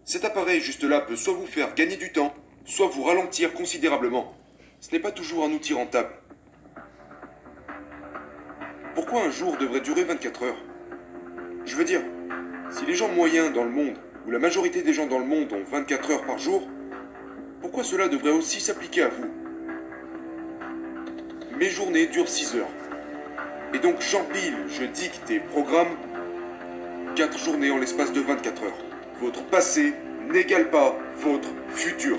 Cet appareil juste là peut soit vous faire gagner du temps, soit vous ralentir considérablement. Ce n'est pas toujours un outil rentable. Pourquoi un jour devrait durer 24 heures? Je veux dire, si les gens moyens dans le monde, ou la majorité des gens dans le monde ont 24 heures par jour, pourquoi cela devrait aussi s'appliquer à vous? Mes journées durent 6 heures. Et donc j'empile, je dicte et programme 4 journées en l'espace de 24 heures. Votre passé n'égale pas votre futur.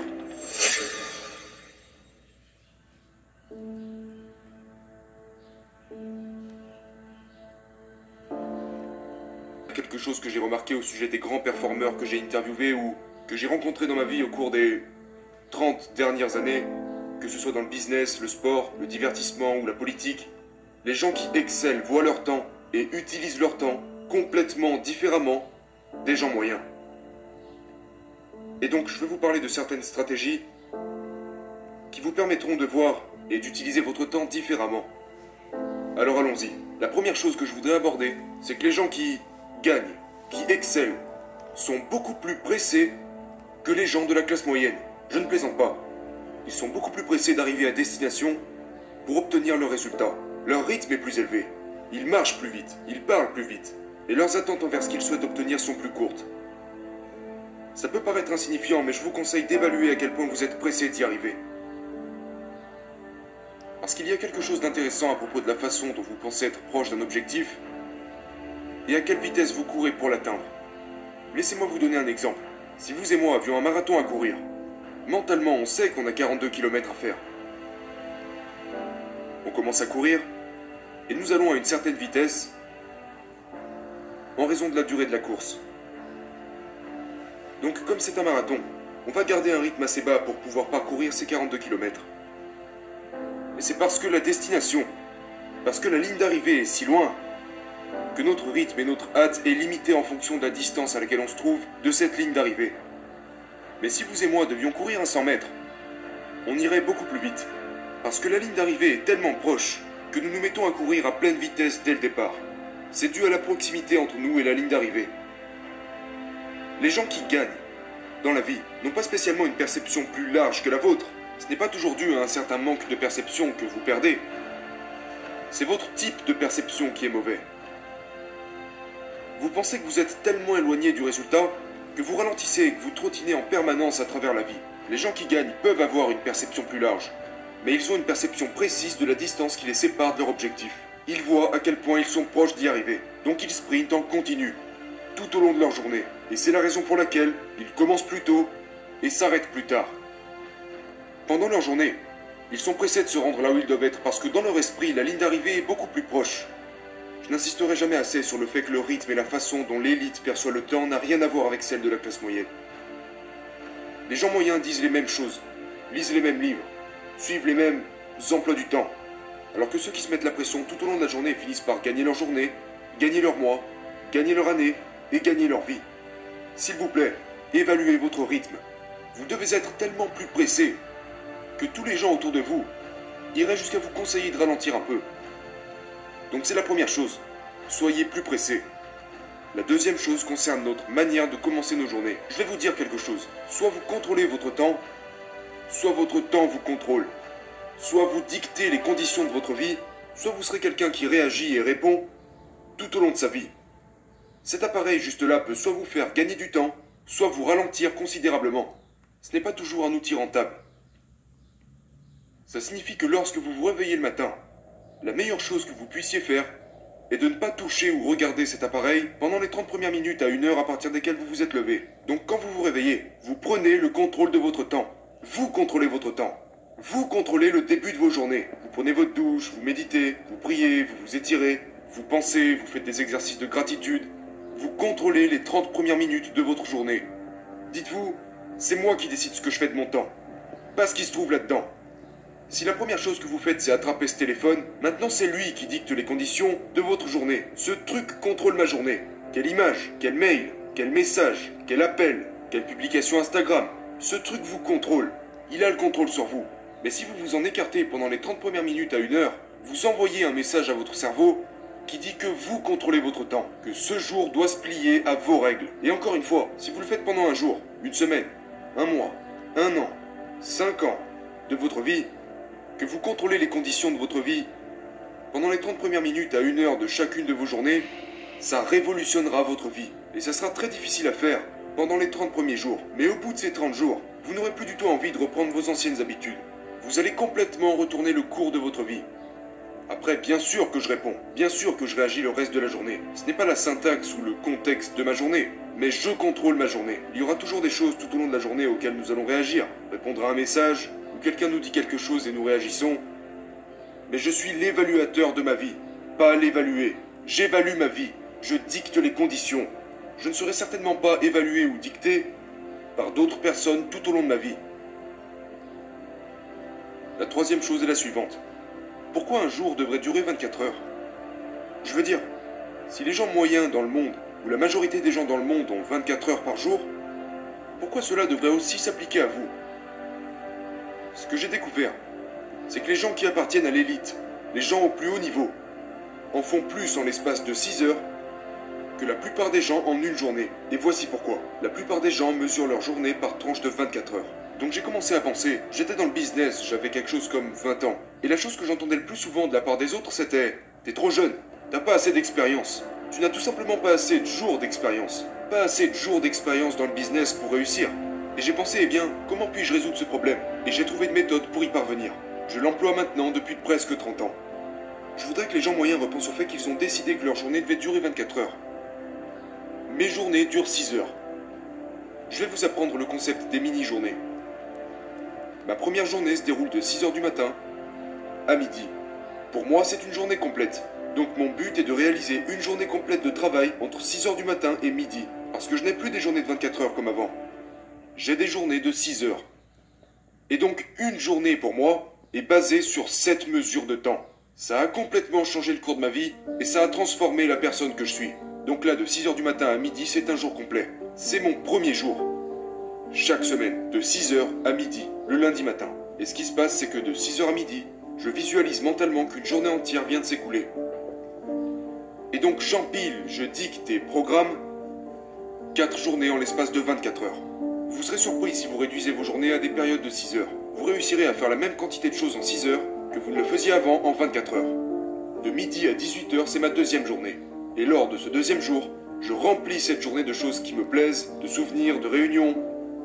Quelque chose que j'ai remarqué au sujet des grands performeurs que j'ai interviewés ou que j'ai rencontrés dans ma vie au cours des 30 dernières années, que ce soit dans le business, le sport, le divertissement ou la politique, les gens qui excellent voient leur temps et utilisent leur temps complètement différemment des gens moyens. Et donc je vais vous parler de certaines stratégies qui vous permettront de voir et d'utiliser votre temps différemment. Alors allons-y. La première chose que je voudrais aborder, c'est que les gens qui gagnent, qui excellent, sont beaucoup plus pressés que les gens de la classe moyenne. Je ne plaisante pas. Ils sont beaucoup plus pressés d'arriver à destination pour obtenir leurs résultats. Leur rythme est plus élevé. Ils marchent plus vite, ils parlent plus vite, et leurs attentes envers ce qu'ils souhaitent obtenir sont plus courtes. Ça peut paraître insignifiant, mais je vous conseille d'évaluer à quel point vous êtes pressé d'y arriver. Parce qu'il y a quelque chose d'intéressant à propos de la façon dont vous pensez être proche d'un objectif et à quelle vitesse vous courez pour l'atteindre. Laissez-moi vous donner un exemple. Si vous et moi avions un marathon à courir, mentalement on sait qu'on a 42 km à faire. On commence à courir et nous allons à une certaine vitesse en raison de la durée de la course. Donc comme c'est un marathon, on va garder un rythme assez bas pour pouvoir parcourir ces 42 km. Et c'est parce que la destination, parce que la ligne d'arrivée est si loin, que notre rythme et notre hâte est limité en fonction de la distance à laquelle on se trouve de cette ligne d'arrivée. Mais si vous et moi devions courir un 100 mètres, on irait beaucoup plus vite. Parce que la ligne d'arrivée est tellement proche que nous nous mettons à courir à pleine vitesse dès le départ. C'est dû à la proximité entre nous et la ligne d'arrivée. Les gens qui gagnent dans la vie n'ont pas spécialement une perception plus large que la vôtre. Ce n'est pas toujours dû à un certain manque de perception que vous perdez. C'est votre type de perception qui est mauvais. Vous pensez que vous êtes tellement éloigné du résultat que vous ralentissez et que vous trottinez en permanence à travers la vie. Les gens qui gagnent peuvent avoir une perception plus large, mais ils ont une perception précise de la distance qui les sépare de leur objectif. Ils voient à quel point ils sont proches d'y arriver, donc ils sprintent en continu, tout au long de leur journée. Et c'est la raison pour laquelle ils commencent plus tôt et s'arrêtent plus tard. Pendant leur journée, ils sont pressés de se rendre là où ils doivent être parce que dans leur esprit, la ligne d'arrivée est beaucoup plus proche. Je n'insisterai jamais assez sur le fait que le rythme et la façon dont l'élite perçoit le temps n'a rien à voir avec celle de la classe moyenne. Les gens moyens disent les mêmes choses, lisent les mêmes livres, suivent les mêmes emplois du temps, alors que ceux qui se mettent la pression tout au long de la journée finissent par gagner leur journée, gagner leur mois, gagner leur année et gagner leur vie. S'il vous plaît, évaluez votre rythme. Vous devez être tellement plus pressé que tous les gens autour de vous iraient jusqu'à vous conseiller de ralentir un peu. Donc c'est la première chose, soyez plus pressés. La deuxième chose concerne notre manière de commencer nos journées. Je vais vous dire quelque chose, soit vous contrôlez votre temps, soit votre temps vous contrôle. Soit vous dictez les conditions de votre vie, soit vous serez quelqu'un qui réagit et répond tout au long de sa vie. Cet appareil juste là peut soit vous faire gagner du temps, soit vous ralentir considérablement. Ce n'est pas toujours un outil rentable. Ça signifie que lorsque vous vous réveillez le matin, la meilleure chose que vous puissiez faire est de ne pas toucher ou regarder cet appareil pendant les 30 premières minutes à 1 heure à partir desquelles vous vous êtes levé. Donc quand vous vous réveillez, vous prenez le contrôle de votre temps. Vous contrôlez votre temps. Vous contrôlez le début de vos journées. Vous prenez votre douche, vous méditez, vous priez, vous vous étirez, vous pensez, vous faites des exercices de gratitude. Vous contrôlez les 30 premières minutes de votre journée. Dites-vous, c'est moi qui décide ce que je fais de mon temps, pas ce qui se trouve là-dedans. Si la première chose que vous faites c'est attraper ce téléphone, maintenant c'est lui qui dicte les conditions de votre journée. Ce truc contrôle ma journée. Quelle image, quel mail, quel message, quel appel, quelle publication Instagram. Ce truc vous contrôle. Il a le contrôle sur vous. Mais si vous vous en écartez pendant les 30 premières minutes à 1 heure, vous envoyez un message à votre cerveau qui dit que vous contrôlez votre temps, que ce jour doit se plier à vos règles. Et encore une fois, si vous le faites pendant un jour, une semaine, un mois, un an, 5 ans de votre vie, que vous contrôlez les conditions de votre vie pendant les 30 premières minutes à 1 heure de chacune de vos journées, ça révolutionnera votre vie. Et ça sera très difficile à faire pendant les 30 premiers jours. Mais au bout de ces 30 jours, vous n'aurez plus du tout envie de reprendre vos anciennes habitudes. Vous allez complètement retourner le cours de votre vie. Après, bien sûr que je réponds, bien sûr que je réagis le reste de la journée. Ce n'est pas la syntaxe ou le contexte de ma journée, mais je contrôle ma journée. Il y aura toujours des choses tout au long de la journée auxquelles nous allons réagir. Répondre à un message, ou quelqu'un nous dit quelque chose et nous réagissons. Mais je suis l'évaluateur de ma vie, pas l'évaluer. J'évalue ma vie, je dicte les conditions. Je ne serai certainement pas évalué ou dicté par d'autres personnes tout au long de ma vie. La troisième chose est la suivante. Pourquoi un jour devrait durer 24 heures? Je veux dire, si les gens moyens dans le monde, ou la majorité des gens dans le monde ont 24 heures par jour, pourquoi cela devrait aussi s'appliquer à vous? Ce que j'ai découvert, c'est que les gens qui appartiennent à l'élite, les gens au plus haut niveau, en font plus en l'espace de 6 heures que la plupart des gens en une journée. Et voici pourquoi. La plupart des gens mesurent leur journée par tranche de 24 heures. Donc j'ai commencé à penser, j'étais dans le business, j'avais quelque chose comme 20 ans. Et la chose que j'entendais le plus souvent de la part des autres, c'était « T'es trop jeune, t'as pas assez d'expérience. Tu n'as tout simplement pas assez de jours d'expérience. Pas assez de jours d'expérience dans le business pour réussir. » Et j'ai pensé, eh bien, comment puis-je résoudre ce problème? Et j'ai trouvé une méthode pour y parvenir. Je l'emploie maintenant depuis presque 30 ans. Je voudrais que les gens moyens repensent au fait qu'ils ont décidé que leur journée devait durer 24 heures. Mes journées durent 6 heures. Je vais vous apprendre le concept des mini-journées. Ma première journée se déroule de 6 heures du matin à midi. Pour moi, c'est une journée complète. Donc mon but est de réaliser une journée complète de travail entre 6 heures du matin et midi. Parce que je n'ai plus des journées de 24 heures comme avant. J'ai des journées de 6 heures. Et donc, une journée pour moi est basée sur cette mesure de temps. Ça a complètement changé le cours de ma vie et ça a transformé la personne que je suis. Donc là, de 6 heures du matin à midi, c'est un jour complet. C'est mon premier jour. Chaque semaine, de 6 heures à midi, le lundi matin. Et ce qui se passe, c'est que de 6 heures à midi, je visualise mentalement qu'une journée entière vient de s'écouler. Et donc j'empile, je dicte et programme 4 journées en l'espace de 24 heures. Vous serez surpris si vous réduisez vos journées à des périodes de 6 heures. Vous réussirez à faire la même quantité de choses en 6 heures que vous ne le faisiez avant en 24 heures. De midi à 18 heures, c'est ma deuxième journée. Et lors de ce deuxième jour, je remplis cette journée de choses qui me plaisent, de souvenirs, de réunions,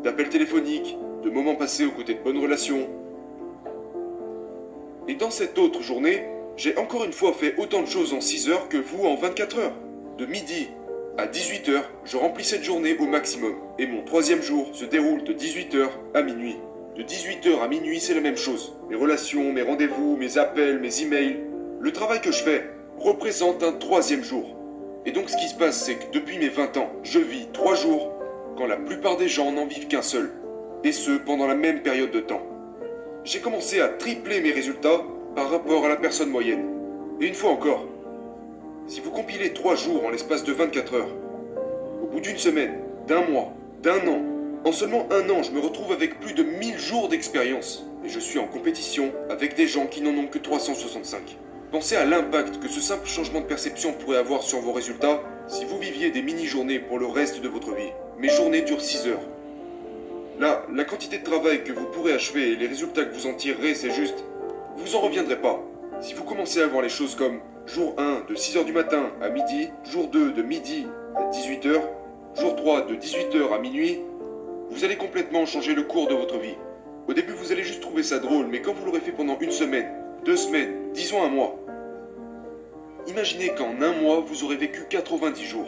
d'appels téléphoniques, de moments passés aux côtés de bonnes relations. Et dans cette autre journée, j'ai encore une fois fait autant de choses en 6 heures que vous en 24 heures. De midi à 18 heures, je remplis cette journée au maximum. Et mon troisième jour se déroule de 18 heures à minuit. De 18 heures à minuit, c'est la même chose. Mes relations, mes rendez-vous, mes appels, mes emails, le travail que je fais représente un troisième jour. Et donc ce qui se passe, c'est que depuis mes 20 ans, je vis 3 jours quand la plupart des gens n'en vivent qu'un seul. Et ce, pendant la même période de temps. J'ai commencé à tripler mes résultats par rapport à la personne moyenne. Et une fois encore, si vous compilez 3 jours en l'espace de 24 heures, au bout d'une semaine, d'un mois, d'un an, en seulement un an, je me retrouve avec plus de 1000 jours d'expérience. Et je suis en compétition avec des gens qui n'en ont que 365. Pensez à l'impact que ce simple changement de perception pourrait avoir sur vos résultats si vous viviez des mini-journées pour le reste de votre vie. Mes journées durent 6 heures. Là, la quantité de travail que vous pourrez achever et les résultats que vous en tirerez, c'est juste, vous en reviendrez pas. Si vous commencez à voir les choses comme jour 1 de 6 heures du matin à midi, jour 2 de midi à 18 heures, jour 3 de 18 heures à minuit, vous allez complètement changer le cours de votre vie. Au début, vous allez juste trouver ça drôle, mais quand vous l'aurez fait pendant une semaine, 2 semaines, disons un mois, imaginez qu'en un mois, vous aurez vécu 90 jours.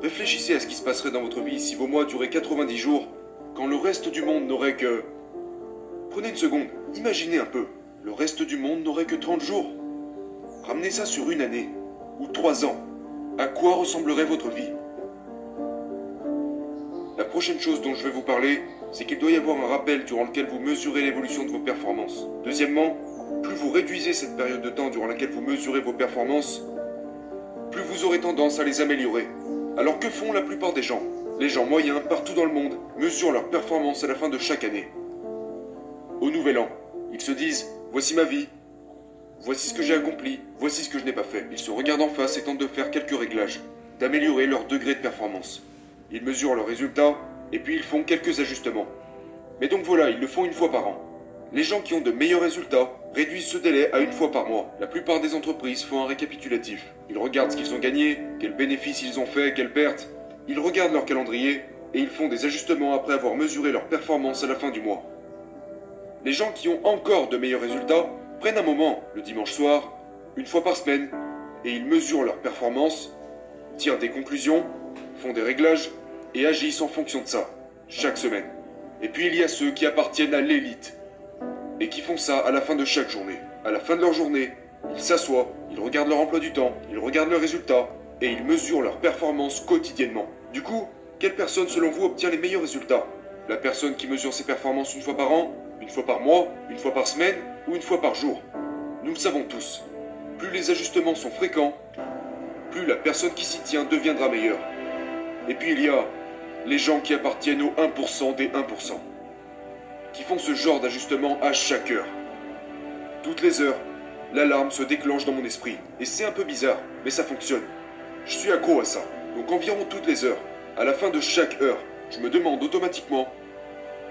Réfléchissez à ce qui se passerait dans votre vie si vos mois duraient 90 jours, quand le reste du monde n'aurait que... Prenez une seconde, imaginez un peu. Le reste du monde n'aurait que 30 jours. Ramenez ça sur une année, ou 3 ans. À quoi ressemblerait votre vie? La prochaine chose dont je vais vous parler, c'est qu'il doit y avoir un rappel durant lequel vous mesurez l'évolution de vos performances. Deuxièmement, plus vous réduisez cette période de temps durant laquelle vous mesurez vos performances, plus vous aurez tendance à les améliorer. Alors que font la plupart des gens? Les gens moyens, partout dans le monde, mesurent leurs performances à la fin de chaque année. Au nouvel an, ils se disent « Voici ma vie. Voici ce que j'ai accompli, voici ce que je n'ai pas fait. Ils se regardent en face et tentent de faire quelques réglages, d'améliorer leur degré de performance. Ils mesurent leurs résultats, et puis ils font quelques ajustements. Mais donc voilà, ils le font une fois par an. Les gens qui ont de meilleurs résultats réduisent ce délai à une fois par mois. La plupart des entreprises font un récapitulatif. Ils regardent ce qu'ils ont gagné, quels bénéfices ils ont fait, quelles pertes. Ils regardent leur calendrier et ils font des ajustements après avoir mesuré leur performance à la fin du mois. Les gens qui ont encore de meilleurs résultats prennent un moment, le dimanche soir, une fois par semaine, et ils mesurent leur performance, tirent des conclusions, font des réglages et agissent en fonction de ça, chaque semaine. Et puis il y a ceux qui appartiennent à l'élite et qui font ça à la fin de chaque journée. À la fin de leur journée, ils s'assoient, ils regardent leur emploi du temps, ils regardent leurs résultats et ils mesurent leur performance quotidiennement. Du coup, quelle personne selon vous obtient les meilleurs résultats? La personne qui mesure ses performances une fois par an, une fois par mois, une fois par semaine ou une fois par jour? Nous le savons tous. Plus les ajustements sont fréquents, plus la personne qui s'y tient deviendra meilleure. Et puis il y a les gens qui appartiennent au 1% des 1%, qui font ce genre d'ajustement à chaque heure. Toutes les heures, l'alarme se déclenche dans mon esprit. Et c'est un peu bizarre, mais ça fonctionne. Je suis accro à ça. Donc environ toutes les heures, à la fin de chaque heure, je me demande automatiquement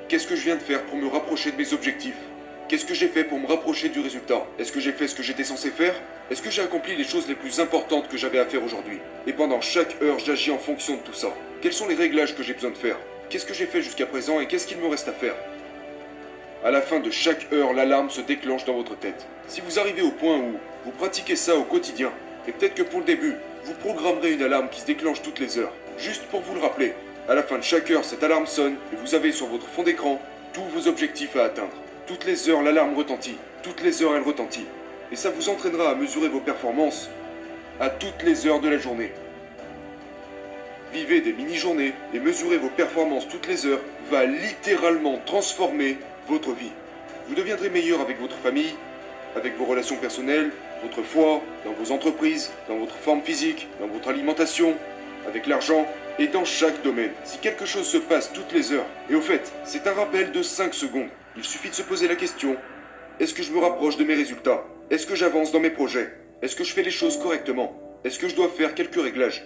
qu'est-ce que je viens de faire pour me rapprocher de mes objectifs? Qu'est-ce que j'ai fait pour me rapprocher du résultat? Est-ce que j'ai fait ce que j'étais censé faire? Est-ce que j'ai accompli les choses les plus importantes que j'avais à faire aujourd'hui? Et pendant chaque heure, j'agis en fonction de tout ça. Quels sont les réglages que j'ai besoin de faire? Qu'est-ce que j'ai fait jusqu'à présent et qu'est-ce qu'il me reste à faire? À la fin de chaque heure, l'alarme se déclenche dans votre tête. Si vous arrivez au point où vous pratiquez ça au quotidien, et peut-être que pour le début, vous programmerez une alarme qui se déclenche toutes les heures, juste pour vous le rappeler. À la fin de chaque heure, cette alarme sonne et vous avez sur votre fond d'écran tous vos objectifs à atteindre. Toutes les heures, l'alarme retentit. Toutes les heures, elle retentit. Et ça vous entraînera à mesurer vos performances à toutes les heures de la journée. Vivez des mini-journées et mesurer vos performances toutes les heures va littéralement transformer votre vie. Vous deviendrez meilleur avec votre famille, avec vos relations personnelles, votre foi, dans vos entreprises, dans votre forme physique, dans votre alimentation, avec l'argent et dans chaque domaine. Si quelque chose se passe toutes les heures, et au fait, c'est un rappel de 5 secondes, il suffit de se poser la question, est-ce que je me rapproche de mes résultats? Est-ce que j'avance dans mes projets? Est-ce que je fais les choses correctement? Est-ce que je dois faire quelques réglages?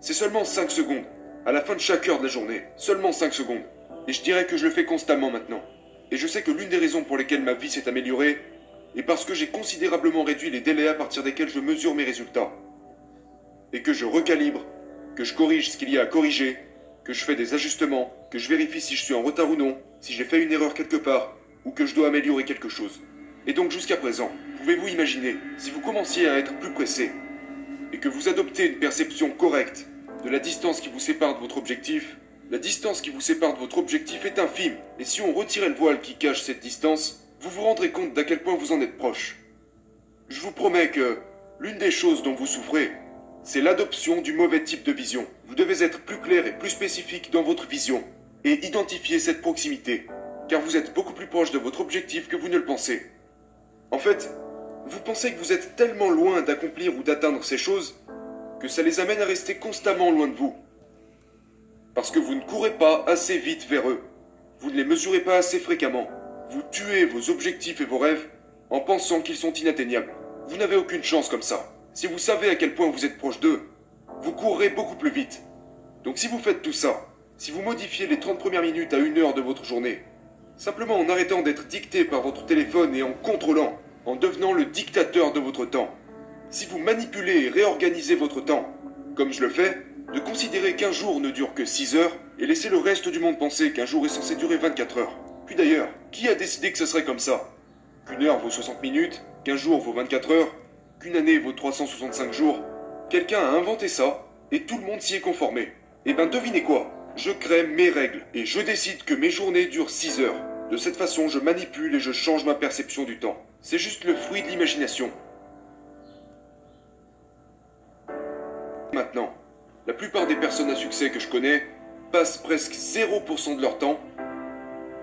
C'est seulement 5 secondes, à la fin de chaque heure de la journée, seulement 5 secondes. Et je dirais que je le fais constamment maintenant. Et je sais que l'une des raisons pour lesquelles ma vie s'est améliorée est parce que j'ai considérablement réduit les délais à partir desquels je mesure mes résultats. Et que je recalibre, que je corrige ce qu'il y a à corriger, que je fais des ajustements, que je vérifie si je suis en retard ou non, si j'ai fait une erreur quelque part, ou que je dois améliorer quelque chose. Et donc jusqu'à présent, pouvez-vous imaginer, si vous commenciez à être plus pressé, et que vous adoptez une perception correcte de la distance qui vous sépare de votre objectif, la distance qui vous sépare de votre objectif est infime, et si on retirait le voile qui cache cette distance, vous vous rendrez compte d'à quel point vous en êtes proche. Je vous promets que l'une des choses dont vous souffrez, c'est l'adoption du mauvais type de vision. Vous devez être plus clair et plus spécifique dans votre vision, et identifier cette proximité, car vous êtes beaucoup plus proche de votre objectif que vous ne le pensez. En fait, vous pensez que vous êtes tellement loin d'accomplir ou d'atteindre ces choses, que ça les amène à rester constamment loin de vous. Parce que vous ne courez pas assez vite vers eux. Vous ne les mesurez pas assez fréquemment. Vous tuez vos objectifs et vos rêves en pensant qu'ils sont inatteignables. Vous n'avez aucune chance comme ça. Si vous savez à quel point vous êtes proche d'eux, vous courrez beaucoup plus vite. Donc si vous faites tout ça, si vous modifiez les 30 premières minutes à 1 heure de votre journée, simplement en arrêtant d'être dicté par votre téléphone et en contrôlant, en devenant le dictateur de votre temps, si vous manipulez et réorganisez votre temps, comme je le fais, de considérer qu'un jour ne dure que 6 heures et laisser le reste du monde penser qu'un jour est censé durer 24 heures. Puis d'ailleurs, qui a décidé que ce serait comme ça? Qu'une heure vaut 60 minutes, qu'un jour vaut 24 heures, qu'une année vaut 365 jours? Quelqu'un a inventé ça et tout le monde s'y est conformé. Et ben devinez quoi? Je crée mes règles et je décide que mes journées durent 6 heures. De cette façon, je manipule et je change ma perception du temps. C'est juste le fruit de l'imagination. Maintenant, la plupart des personnes à succès que je connais passent presque 0% de leur temps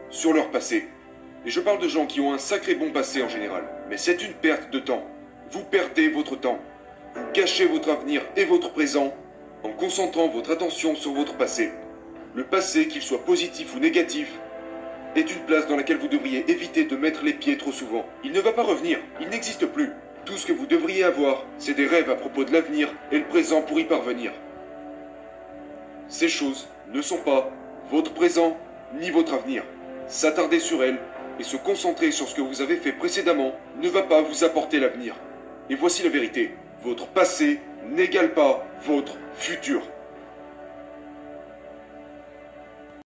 sur leur passé. Et je parle de gens qui ont un sacré bon passé en général. Mais c'est une perte de temps. Vous perdez votre temps. Vous gâchez votre avenir et votre présent en concentrant votre attention sur votre passé. Le passé, qu'il soit positif ou négatif, est une place dans laquelle vous devriez éviter de mettre les pieds trop souvent. Il ne va pas revenir, il n'existe plus. Tout ce que vous devriez avoir, c'est des rêves à propos de l'avenir et le présent pour y parvenir. Ces choses ne sont pas votre présent ni votre avenir. S'attarder sur elles et se concentrer sur ce que vous avez fait précédemment ne va pas vous apporter l'avenir. Et voici la vérité. Votre passé n'égale pas votre futur.